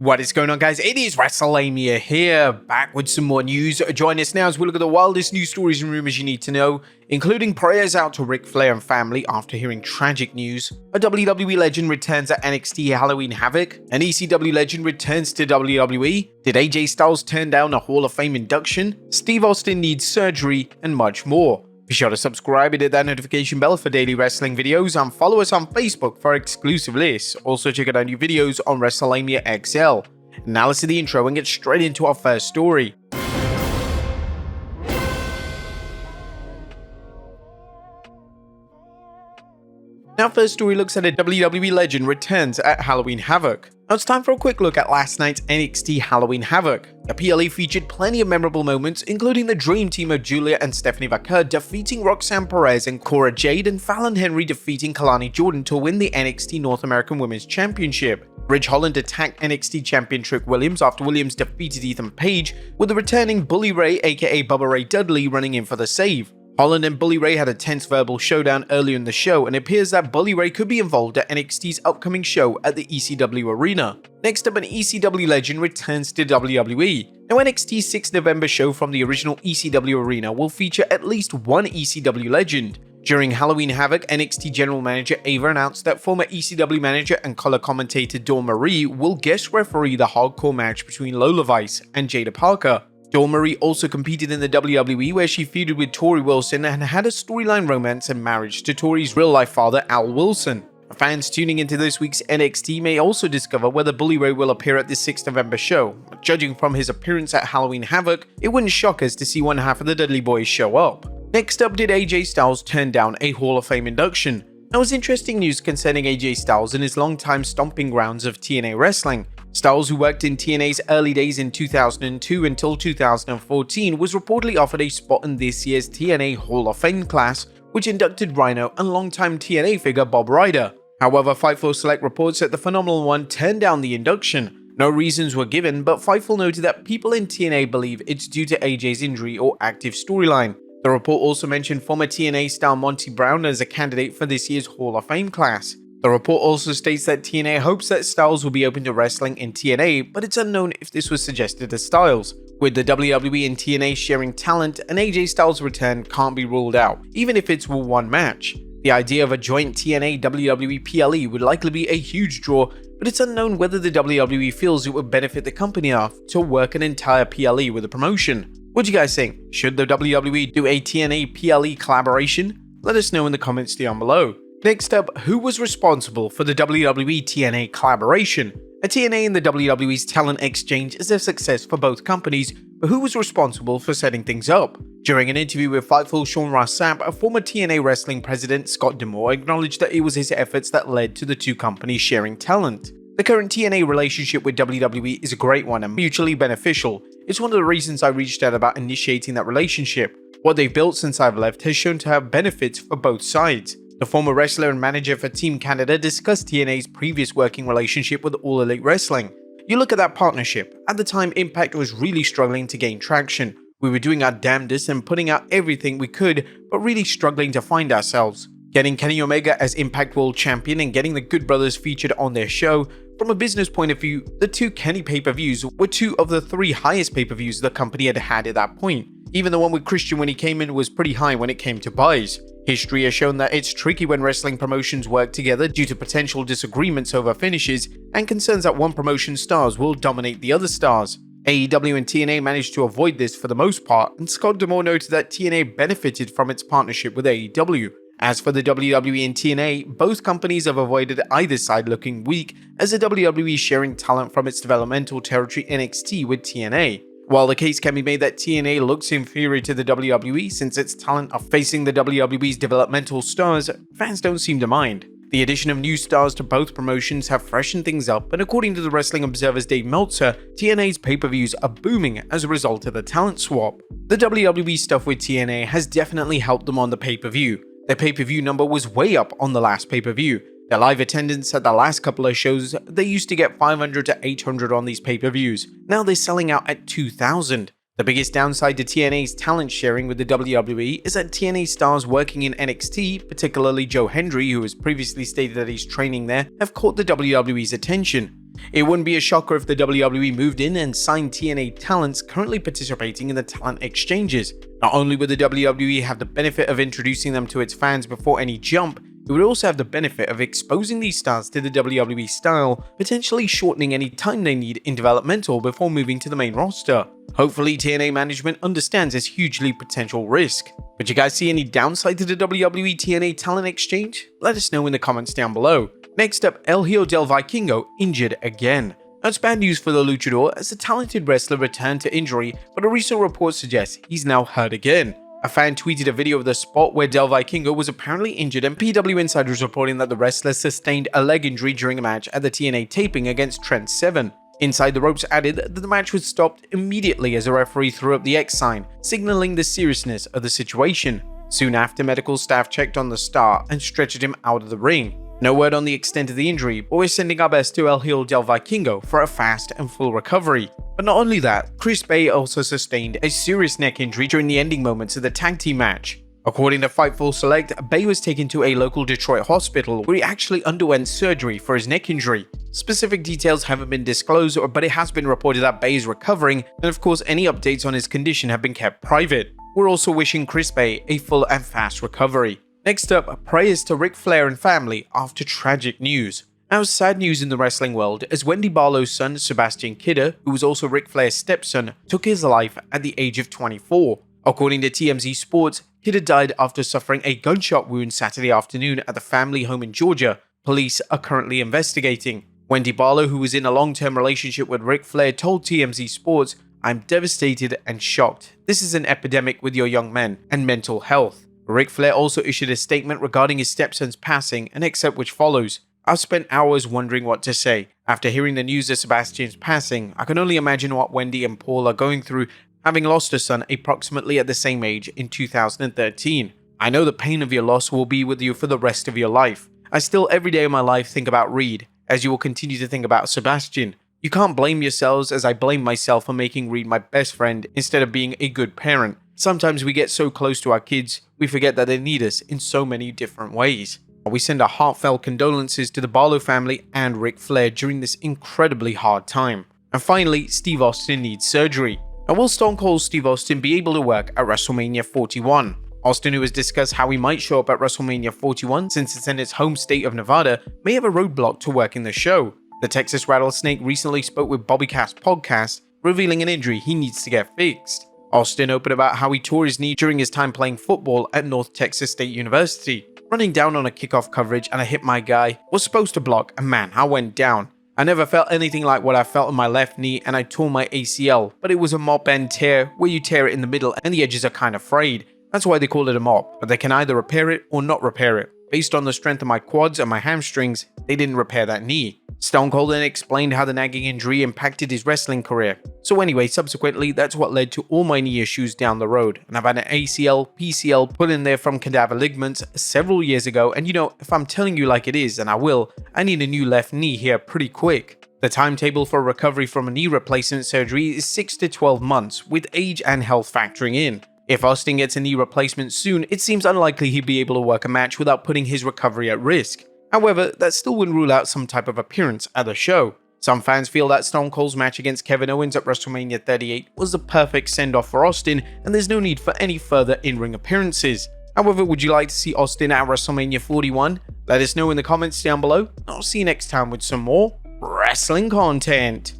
What is going on, guys? It is Wrestlelamia here, back with some more news. Join us now as we look at the wildest news stories and rumors you need to know, including prayers out to Ric Flair and family after hearing tragic news, a WWE legend returns at NXT Halloween Havoc, an ECW legend returns to WWE, did AJ Styles turn down a Hall of Fame induction, Steve Austin needs surgery, and much more. Be sure to subscribe and hit that notification bell for daily wrestling videos, and follow us on Facebook for exclusive lists. Also check out our new videos on Wrestlelamia XL. Now let's see the intro and get straight into our first story. Our first story looks at a WWE legend returns at Halloween Havoc. Now it's time for a quick look at last night's NXT Halloween Havoc. The PLE featured plenty of memorable moments, including the dream team of Julia and Stephanie Vaquer defeating Roxanne Perez and Cora Jade, and Fallon Henry defeating Kalani Jordan to win the NXT North American Women's Championship. Ridge Holland attacked NXT champion Trick Williams after Williams defeated Ethan Page, with the returning Bully Ray aka Bubba Ray Dudley running in for the save. Holland and Bully Ray had a tense verbal showdown earlier in the show, and it appears that Bully Ray could be involved at NXT's upcoming show at the ECW Arena. Next up, an ECW legend returns to WWE. Now, NXT's 6th November show from the original ECW Arena will feature at least one ECW legend. During Halloween Havoc, NXT General Manager Ava announced that former ECW manager and color commentator Dawn Marie will guest referee the hardcore match between Lola Vice and Jada Parker. Dawn Marie also competed in the WWE, where she feuded with Tori Wilson and had a storyline romance and marriage to Tori's real-life father, Al Wilson. Fans tuning into this week's NXT may also discover whether Bully Ray will appear at the 6th November show. But judging from his appearance at Halloween Havoc, it wouldn't shock us to see one half of the Dudley Boys show up. Next up, did AJ Styles turn down a Hall of Fame induction? There was interesting news concerning AJ Styles and his longtime stomping grounds of TNA Wrestling. Styles, who worked in TNA's early days in 2002 until 2014, was reportedly offered a spot in this year's TNA Hall of Fame class, which inducted Rhino and longtime TNA figure Bob Ryder. However, Fightful Select reports that the Phenomenal One turned down the induction. No reasons were given, but Fightful noted that people in TNA believe it's due to AJ's injury or active storyline. The report also mentioned former TNA star Monty Brown as a candidate for this year's Hall of Fame class. The report also states that TNA hopes that Styles will be open to wrestling in TNA, but it's unknown if this was suggested to Styles. With the WWE and TNA sharing talent, an AJ Styles return can't be ruled out, even if it's for one match. The idea of a joint TNA WWE PLE would likely be a huge draw, but it's unknown whether the WWE feels it would benefit the company enough to work an entire PLE with the promotion. What do you guys think? Should the WWE do a TNA PLE collaboration? Let us know in the comments down below. Next up, who was responsible for the WWE TNA collaboration? A TNA and the WWE's talent exchange is a success for both companies, but who was responsible for setting things up? During an interview with Fightful, Sean Ross Sapp, a former TNA wrestling president, Scott D'Amore, acknowledged that it was his efforts that led to the two companies sharing talent. The current TNA relationship with WWE is a great one and mutually beneficial. It's one of the reasons I reached out about initiating that relationship. What they've built since I've left has shown to have benefits for both sides. The former wrestler and manager for Team Canada discussed TNA's previous working relationship with All Elite Wrestling. You look at that partnership. At the time, Impact was really struggling to gain traction. We were doing our damnedest and putting out everything we could, but really struggling to find ourselves. Getting Kenny Omega as Impact World Champion and getting the Good Brothers featured on their show. From a business point of view, the two Kenny pay-per-views were two of the three highest pay-per-views the company had had at that point. Even the one with Christian when he came in was pretty high when it came to buys. History has shown that it's tricky when wrestling promotions work together due to potential disagreements over finishes and concerns that one promotion's stars will dominate the other stars. AEW and TNA managed to avoid this for the most part, and Scott D'Amore noted that TNA benefited from its partnership with AEW. As for the WWE and TNA, both companies have avoided either side looking weak, as the WWE is sharing talent from its developmental territory NXT with TNA. While the case can be made that TNA looks inferior to the WWE since its talent are facing the WWE's developmental stars, fans don't seem to mind. The addition of new stars to both promotions have freshened things up, and according to the Wrestling Observer's Dave Meltzer, TNA's pay-per-views are booming as a result of the talent swap. The WWE stuff with TNA has definitely helped them on the pay-per-view. Their pay-per-view number was way up on the last pay-per-view. Their live attendance at the last couple of shows, they used to get 500 to 800 on these pay-per-views. Now they're selling out at 2,000. The biggest downside to TNA's talent sharing with the WWE is that TNA stars working in NXT, particularly Joe Hendry, who has previously stated that he's training there, have caught the WWE's attention. It wouldn't be a shocker if the WWE moved in and signed TNA talents currently participating in the talent exchanges. Not only would the WWE have the benefit of introducing them to its fans before any jump, it would also have the benefit of exposing these stars to the WWE style, potentially shortening any time they need in developmental before moving to the main roster. Hopefully TNA management understands this hugely potential risk. But you guys see any downside to the WWE TNA talent exchange? Let us know in the comments down below. Next up, El Hijo del Vikingo injured again. That's bad news for the luchador as the talented wrestler returned to injury, but a recent report suggests he's now hurt again. A fan tweeted a video of the spot where Del Vikingo was apparently injured, and PW Insider is reporting that the wrestler sustained a leg injury during a match at the TNA taping against Trent Seven. Inside the Ropes added that the match was stopped immediately as a referee threw up the X sign, signaling the seriousness of the situation. Soon after, medical staff checked on the star and stretchered him out of the ring. No word on the extent of the injury, but we're sending our best to El Hijo del Vikingo for a fast and full recovery. But not only that, Chris Bay also sustained a serious neck injury during the ending moments of the tag team match. According to Fightful Select, Bay was taken to a local Detroit hospital where he actually underwent surgery for his neck injury. Specific details haven't been disclosed, but it has been reported that Bay is recovering, and of course any updates on his condition have been kept private. We're also wishing Chris Bay a full and fast recovery. Next up, prayers to Ric Flair and family after tragic news. Now, sad news in the wrestling world as Wendy Barlow's son, Sebastian Kidder, who was also Ric Flair's stepson, took his life at the age of 24. According to TMZ Sports, Kidder died after suffering a gunshot wound Saturday afternoon at the family home in Georgia. Police are currently investigating. Wendy Barlow, who was in a long-term relationship with Ric Flair, told TMZ Sports, "I'm devastated and shocked. This is an epidemic with your young men and mental health." Ric Flair also issued a statement regarding his stepson's passing, an excerpt which follows. "I've spent hours wondering what to say. After hearing the news of Sebastian's passing, I can only imagine what Wendy and Paul are going through, having lost a son approximately at the same age in 2013. I know the pain of your loss will be with you for the rest of your life. I still every day of my life think about Reed, as you will continue to think about Sebastian. You can't blame yourselves as I blame myself for making Reed my best friend instead of being a good parent. Sometimes we get so close to our kids, we forget that they need us in so many different ways." We send our heartfelt condolences to the Barlow family and Ric Flair during this incredibly hard time. And finally, Steve Austin needs surgery. Now, will Stone Cold Steve Austin be able to work at WrestleMania 41? Austin, who has discussed how he might show up at WrestleMania 41 since it's in his home state of Nevada, may have a roadblock to working the show. The Texas Rattlesnake recently spoke with Bobby Cass podcast, revealing an injury he needs to get fixed. Austin opened about how he tore his knee during his time playing football at North Texas State University. Running down on a kickoff coverage and I hit my guy, was supposed to block, and man, I went down. I never felt anything like what I felt on my left knee and I tore my ACL, but it was a mop end tear where you tear it in the middle and the edges are kind of frayed. That's why they call it a mop, but they can either repair it or not repair it. Based on the strength of my quads and my hamstrings, they didn't repair that knee. Stone Cold then explained how the nagging injury impacted his wrestling career. So anyway, subsequently, that's what led to all my knee issues down the road. And I've had an ACL, PCL put in there from cadaver ligaments several years ago. And you know, if I'm telling you like it is, and I will, I need a new left knee here pretty quick. The timetable for recovery from a knee replacement surgery is 6 to 12 months, with age and health factoring in. If Austin gets a knee replacement soon, it seems unlikely he'd be able to work a match without putting his recovery at risk. However, that still wouldn't rule out some type of appearance at the show. Some fans feel that Stone Cold's match against Kevin Owens at WrestleMania 38 was the perfect send-off for Austin, and there's no need for any further in-ring appearances. However, would you like to see Austin at WrestleMania 41? Let us know in the comments down below. I'll see you next time with some more wrestling content.